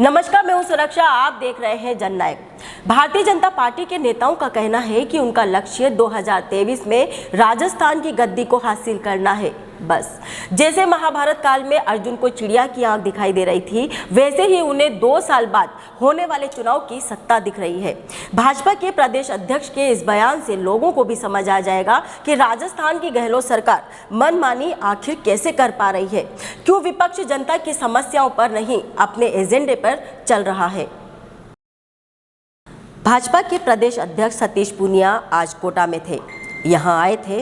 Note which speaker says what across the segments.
Speaker 1: नमस्कार, मैं हूं सुरक्षा। आप देख रहे हैं जननायक। भारतीय जनता पार्टी के नेताओं का कहना है कि उनका लक्ष्य 2023 में राजस्थान की गद्दी को हासिल करना है। बस जैसे महाभारत काल में अर्जुन को चिड़िया की आंख दिखाई दे रही थी, वैसे ही उन्हें 2 साल बाद होने वाले चुनाव की सत्ता दिख रही है। भाजपा के प्रदेश अध्यक्ष के इस बयान से लोगों को भी समझ आ जाएगा कि राजस्थान की गहलोत सरकार मनमानी आखिर कैसे कर पा रही है, क्यों विपक्ष जनता की समस्याओं पर नहीं अपने एजेंडे पर चल रहा है। भाजपा के प्रदेश अध्यक्ष सतीश पूनिया आज कोटा में थे। यहाँ आए थे,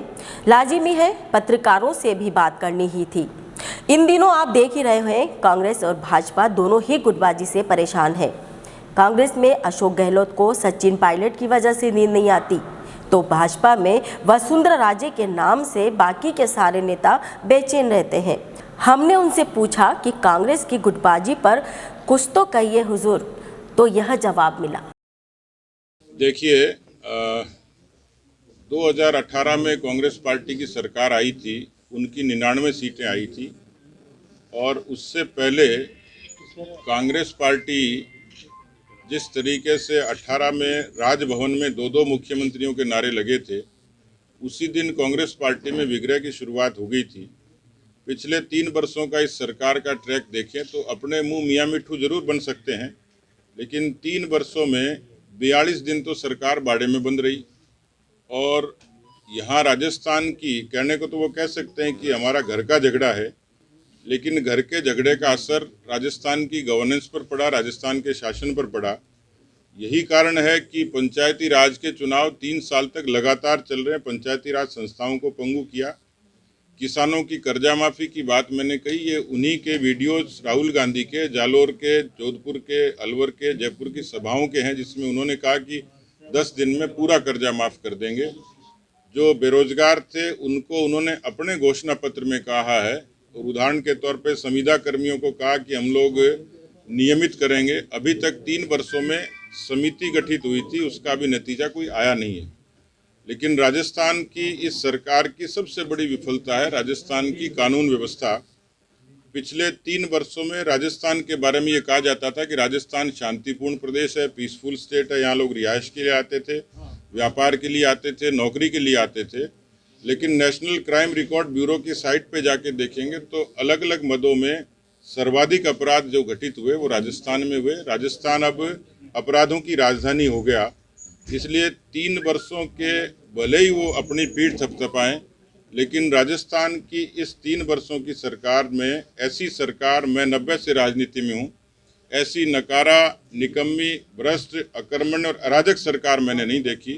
Speaker 1: लाजिमी है पत्रकारों से भी बात करनी ही थी। इन दिनों आप देख ही रहे हैं, कांग्रेस और भाजपा दोनों ही गुटबाजी से परेशान है। कांग्रेस में अशोक गहलोत को सचिन पायलट की वजह से नींद नहीं आती, तो भाजपा में वसुंधरा राजे के नाम से बाकी के सारे नेता बेचैन रहते हैं। हमने उनसे पूछा कि कांग्रेस की गुटबाजी पर कुछ तो कहिए हुजूर, तो यह जवाब मिला।
Speaker 2: देखिए, 2018 में कांग्रेस पार्टी की सरकार आई थी, उनकी 99 सीटें आई थी और उससे पहले कांग्रेस पार्टी जिस तरीके से 18 में राजभवन में 2-2 मुख्यमंत्रियों के नारे लगे थे, उसी दिन कांग्रेस पार्टी में विग्रह की शुरुआत हो गई थी। पिछले 3 वर्षों का इस सरकार का ट्रैक देखें तो अपने मुंह मियाँ मिट्ठू जरूर बन सकते हैं, लेकिन 3 वर्षों में 42 दिन तो सरकार बाड़े में बंद रही। और यहाँ राजस्थान की कहने को तो वो कह सकते हैं कि हमारा घर का झगड़ा है, लेकिन घर के झगड़े का असर राजस्थान की गवर्नेंस पर पड़ा, राजस्थान के शासन पर पड़ा। यही कारण है कि पंचायती राज के चुनाव 3 साल तक लगातार चल रहे हैं। पंचायती राज संस्थाओं को पंगु किया। किसानों की कर्जा माफ़ी की बात मैंने कही, ये उन्हीं के वीडियोज राहुल गांधी के जालोर के, जोधपुर के, अलवर के, जयपुर की सभाओं के हैं, जिसमें उन्होंने कहा कि 10 दिन में पूरा कर्जा माफ़ कर देंगे। जो बेरोजगार थे उनको उन्होंने अपने घोषणा पत्र में कहा है, और उदाहरण के तौर पे संविदा कर्मियों को कहा कि हम लोग नियमित करेंगे। अभी तक 3 वर्षों में समिति गठित हुई थी, उसका भी नतीजा कोई आया नहीं है। लेकिन राजस्थान की इस सरकार की सबसे बड़ी विफलता है राजस्थान की कानून व्यवस्था। पिछले 3 वर्षों में राजस्थान के बारे में ये कहा जाता था कि राजस्थान शांतिपूर्ण प्रदेश है, पीसफुल स्टेट है, यहाँ लोग रिहाइश के लिए आते थे, व्यापार के लिए आते थे, नौकरी के लिए आते थे। लेकिन नेशनल क्राइम रिकॉर्ड ब्यूरो की साइट पे जाके देखेंगे तो अलग अलग मदों में सर्वाधिक अपराध जो घटित हुए वो राजस्थान में हुए। राजस्थान अब अपराधों की राजधानी हो गया। इसलिए 3 वर्षों के भले ही वो अपनी पीठ थपथपाएं, लेकिन राजस्थान की इस 3 वर्षों की सरकार में, ऐसी सरकार, मैं 90 से राजनीति में हूँ, ऐसी नकारा, निकम्मी, भ्रष्ट, अकर्मण्य और अराजक सरकार मैंने नहीं देखी।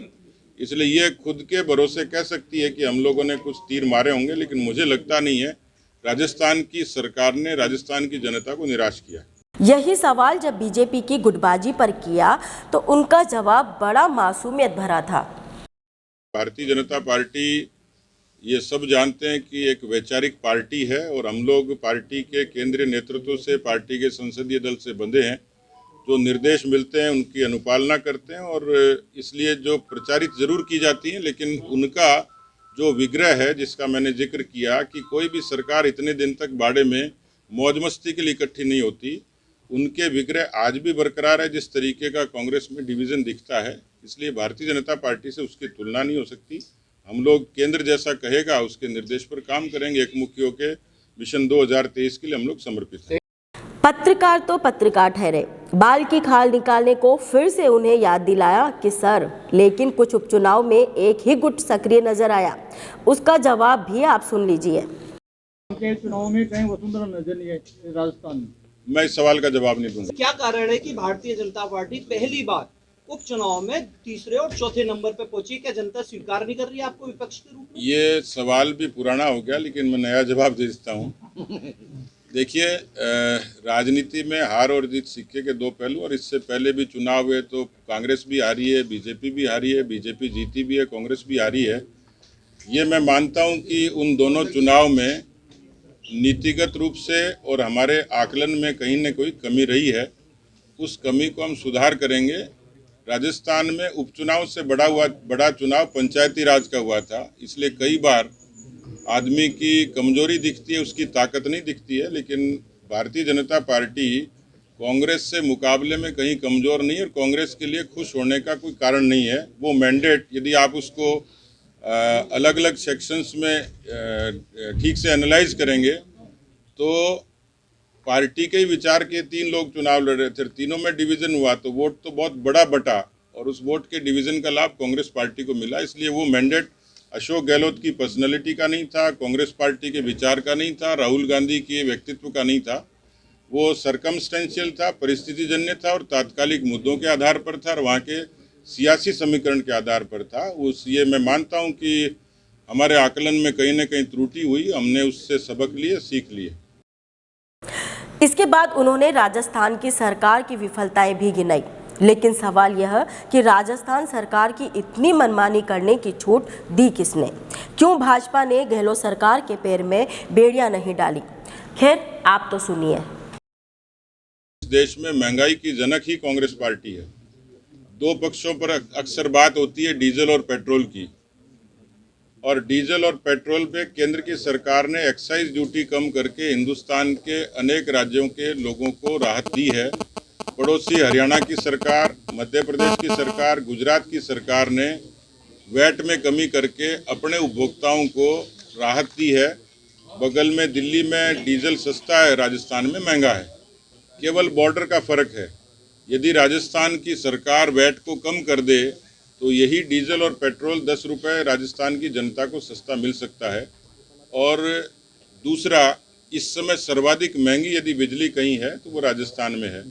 Speaker 2: इसलिए ये खुद के भरोसे कह सकती है कि हम लोगों ने कुछ तीर मारे होंगे, लेकिन मुझे लगता नहीं है। राजस्थान की सरकार ने राजस्थान की जनता को निराश किया।
Speaker 1: यही सवाल जब बीजेपी की गुटबाजी पर किया तो उनका जवाब बड़ा मासूमियत भरा था।
Speaker 2: भारतीय जनता पार्टी, ये सब जानते हैं कि एक वैचारिक पार्टी है और हम लोग पार्टी के केंद्रीय नेतृत्व से, पार्टी के संसदीय दल से बंधे हैं। जो निर्देश मिलते हैं उनकी अनुपालना करते हैं, और इसलिए जो प्रचारित जरूर की जाती हैं, लेकिन उनका जो विग्रह है, जिसका मैंने जिक्र किया कि कोई भी सरकार इतने दिन तक बाड़े में मौज मस्ती के लिए इकट्ठी नहीं होती, उनके विग्रह आज भी बरकरार है। जिस तरीके का कांग्रेस में डिवीज़न दिखता है, इसलिए भारतीय जनता पार्टी से उसकी तुलना नहीं हो सकती। हम लोग केंद्र जैसा कहेगा उसके निर्देश पर काम करेंगे। एक मुख्य होकर मिशन 2023 के लिए हम लोग समर्पित हैं।
Speaker 1: पत्रकार तो पत्रकार ठहरे, बाल की खाल निकालने को फिर से उन्हें याद दिलाया कि सर, लेकिन कुछ उपचुनाव में एक ही गुट सक्रिय नजर आया। उसका जवाब भी आप सुन लीजिए।
Speaker 3: चुनाव में कहीं वसुंधरा नजर नहीं आई राजस्थान में।
Speaker 2: मैं इस सवाल का जवाब नहीं दूंगा।
Speaker 4: क्या कारण है कि भारतीय जनता पार्टी पहली बार उपचुनाव में तीसरे और चौथे नंबर पे पहुंची? क्या जनता स्वीकार नहीं कर रही है आपको विपक्ष के रूप में?
Speaker 2: ये सवाल भी पुराना हो गया, लेकिन मैं नया जवाब दे देता हूँ। देखिए, राजनीति में हार और जीत सिक्के के 2 पहलू, और इससे पहले भी चुनाव हुए तो कांग्रेस भी हारी है, बीजेपी भी हारी है, बीजेपी जीती भी है, कांग्रेस भी हारी है। ये मैं मानता हूँ कि उन दोनों चुनाव में नीतिगत रूप से और हमारे आकलन में कहीं न कोई कमी रही है। उस कमी को हम सुधार करेंगे। राजस्थान में उपचुनाव से बड़ा चुनाव पंचायती राज का हुआ था, इसलिए कई बार आदमी की कमजोरी दिखती है, उसकी ताकत नहीं दिखती है। लेकिन भारतीय जनता पार्टी कांग्रेस से मुकाबले में कहीं कमज़ोर नहीं है और कांग्रेस के लिए खुश होने का कोई कारण नहीं है। वो मैंडेट यदि आप उसको अलग अलग सेक्शंस में ठीक से एनालाइज करेंगे तो पार्टी के ही विचार के 3 लोग चुनाव लड़ रहे थे, तीनों में डिवीज़न हुआ तो वोट तो बहुत बड़ा बटा और उस वोट के डिवीज़न का लाभ कांग्रेस पार्टी को मिला। इसलिए वो मैंडेट अशोक गहलोत की पर्सनैलिटी का नहीं था, कांग्रेस पार्टी के विचार का नहीं था, राहुल गांधी के व्यक्तित्व का नहीं था। वो सरकमस्टेंशियल था, परिस्थितिजन्य था और तात्कालिक मुद्दों के आधार पर था और वहाँ के सियासी समीकरण के आधार पर था। ये मैं मानता हूँ कि हमारे आकलन में कहीं ना कहीं त्रुटि हुई, हमने उससे सबक लिए, सीख लिए।
Speaker 1: इसके बाद उन्होंने राजस्थान की सरकार की विफलताएं भी गिनाई, लेकिन सवाल यह कि राजस्थान सरकार की इतनी मनमानी करने की छूट दी किसने? क्यों भाजपा ने गहलोत सरकार के पैर में बेड़ियां नहीं डाली? खैर, आप तो सुनिए।
Speaker 2: देश में महंगाई की जनक ही कांग्रेस पार्टी है। 2 पक्षों पर अक्सर बात होती है डीजल और पेट्रोल की, और डीजल और पेट्रोल पे केंद्र की सरकार ने एक्साइज ड्यूटी कम करके हिंदुस्तान के अनेक राज्यों के लोगों को राहत दी है। पड़ोसी हरियाणा की सरकार, मध्य प्रदेश की सरकार, गुजरात की सरकार ने वैट में कमी करके अपने उपभोक्ताओं को राहत दी है। बगल में दिल्ली में डीजल सस्ता है, राजस्थान में महंगा है, केवल बॉर्डर का फ़र्क है। यदि राजस्थान की सरकार वैट को कम कर दे तो यही डीजल और पेट्रोल 10 रुपये राजस्थान की जनता को सस्ता मिल सकता है। और दूसरा, इस समय सर्वाधिक महंगी यदि बिजली कहीं है तो वो राजस्थान में है।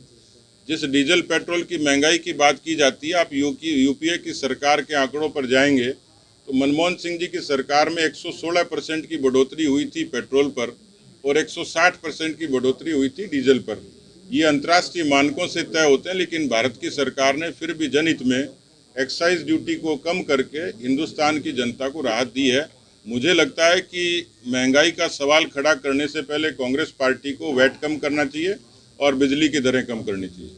Speaker 2: जिस डीजल पेट्रोल की महंगाई की बात की जाती है, आप यूपीए की सरकार के आंकड़ों पर जाएंगे तो मनमोहन सिंह जी की सरकार में 116% की बढ़ोतरी हुई थी पेट्रोल पर और 160% की बढ़ोतरी हुई थी डीजल पर। ये अंतर्राष्ट्रीय मानकों से तय होते हैं, लेकिन भारत की सरकार ने फिर भी जनहित में एक्साइज ड्यूटी को कम करके हिंदुस्तान की जनता को राहत दी है। मुझे लगता है कि महंगाई का सवाल खड़ा करने से पहले कांग्रेस पार्टी को वैट कम करना चाहिए और बिजली की दरें कम करनी चाहिए।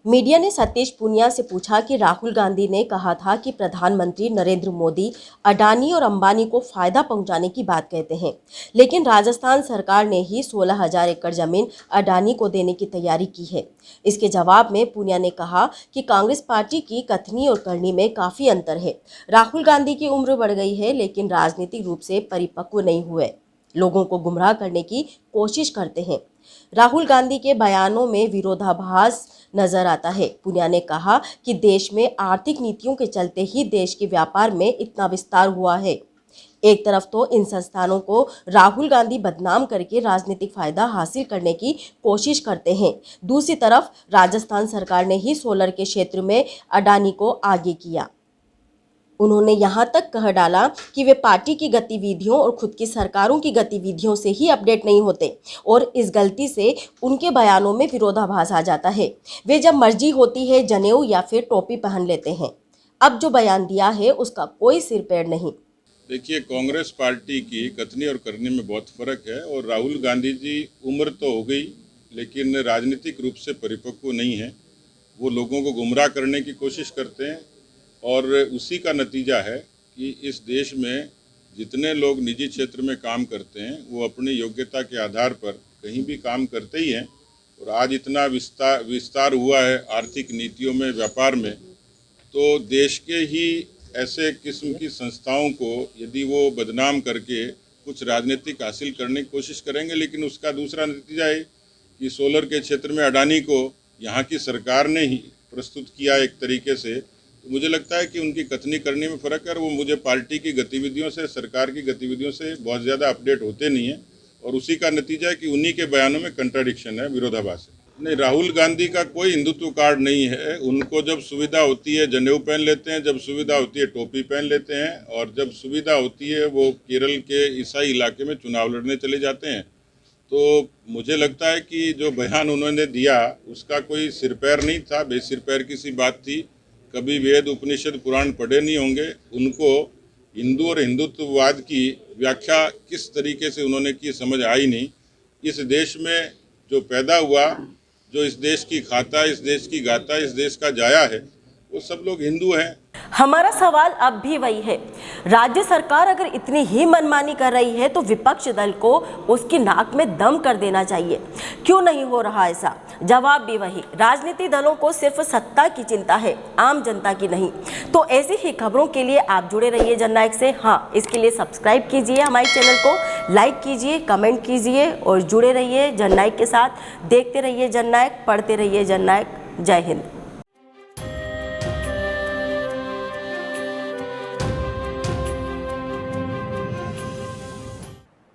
Speaker 1: मीडिया ने सतीश पूनिया से पूछा कि राहुल गांधी ने कहा था कि प्रधानमंत्री नरेंद्र मोदी अडानी और अंबानी को फायदा पहुंचाने की बात कहते हैं, लेकिन राजस्थान सरकार ने ही 16,000 एकड़ जमीन अडानी को देने की तैयारी की है। इसके जवाब में पूनिया ने कहा कि कांग्रेस पार्टी की कथनी और करनी में काफ़ी अंतर है। राहुल गांधी की उम्र बढ़ गई है, लेकिन राजनीतिक रूप से परिपक्व नहीं हुए, लोगों को गुमराह करने की कोशिश करते हैं। राहुल गांधी के बयानों में विरोधाभास नजर आता है। पूनिया ने कहा कि देश में आर्थिक नीतियों के चलते ही देश के व्यापार में इतना विस्तार हुआ है। एक तरफ तो इन संस्थानों को राहुल गांधी बदनाम करके राजनीतिक फायदा हासिल करने की कोशिश करते हैं, दूसरी तरफ राजस्थान सरकार ने ही सोलर के क्षेत्र में अडानी को आगे किया। उन्होंने यहाँ तक कह डाला कि वे पार्टी की गतिविधियों और खुद की सरकारों की गतिविधियों से ही अपडेट नहीं होते और इस गलती से उनके बयानों में विरोधाभास आ जाता है। वे जब मर्जी होती है जनेऊ या फिर टोपी पहन लेते हैं। अब जो बयान दिया है उसका कोई सिर पैर नहीं।
Speaker 2: देखिए, कांग्रेस पार्टी की कथनी और करनी में बहुत फर्क है और राहुल गांधी जी उम्र तो हो गई लेकिन राजनीतिक रूप से परिपक्व नहीं है। वो लोगों को गुमराह करने की कोशिश करते हैं और उसी का नतीजा है कि इस देश में जितने लोग निजी क्षेत्र में काम करते हैं वो अपनी योग्यता के आधार पर कहीं भी काम करते ही हैं। और आज इतना विस्तार हुआ है आर्थिक नीतियों में, व्यापार में, तो देश के ही ऐसे किस्म की संस्थाओं को यदि वो बदनाम करके कुछ राजनीतिक हासिल करने की कोशिश करेंगे, लेकिन उसका दूसरा नतीजा है कि सोलर के क्षेत्र में अडानी को यहाँ की सरकार ने ही प्रस्तुत किया एक तरीके से। तो मुझे लगता है कि उनकी कथनी करने में फ़र्क है और वो मुझे पार्टी की गतिविधियों से, सरकार की गतिविधियों से बहुत ज़्यादा अपडेट होते नहीं हैं और उसी का नतीजा है कि उन्हीं के बयानों में कंट्राडिक्शन है, विरोधाभास है। नहीं, राहुल गांधी का कोई हिंदुत्व कार्ड नहीं है। उनको जब सुविधा होती है जनेऊ पहन लेते हैं, जब सुविधा होती है टोपी पहन लेते हैं और जब सुविधा होती है वो केरल के ईसाई इलाके में चुनाव लड़ने चले जाते हैं। तो मुझे लगता है कि जो बयान उन्होंने दिया उसका कोई सिर पैर नहीं था, बेसिर पैर की सी बात थी। कभी वेद उपनिषद पुराण पढ़े नहीं होंगे। उनको हिंदू और हिंदुत्ववाद की व्याख्या किस तरीके से उन्होंने की समझ आई नहीं। इस देश में जो पैदा हुआ, जो इस देश की खाता, इस देश की गाता, इस देश का जाया है, वो सब लोग हिंदू हैं।
Speaker 1: हमारा सवाल अब भी वही है, राज्य सरकार अगर इतनी ही मनमानी कर रही है तो विपक्ष दल को उसकी नाक में दम कर देना चाहिए। क्यों नहीं हो रहा ऐसा? जवाब भी वही, राजनीतिक दलों को सिर्फ सत्ता की चिंता है, आम जनता की नहीं। तो ऐसी ही खबरों के लिए आप जुड़े रहिए जननायक से। हाँ, इसके लिए सब्सक्राइब कीजिए हमारे चैनल को, लाइक कीजिए, कमेंट कीजिए और जुड़े रहिए जननायक के साथ। देखते रहिए जननायक, पढ़ते रहिए जननायक। जय हिंद।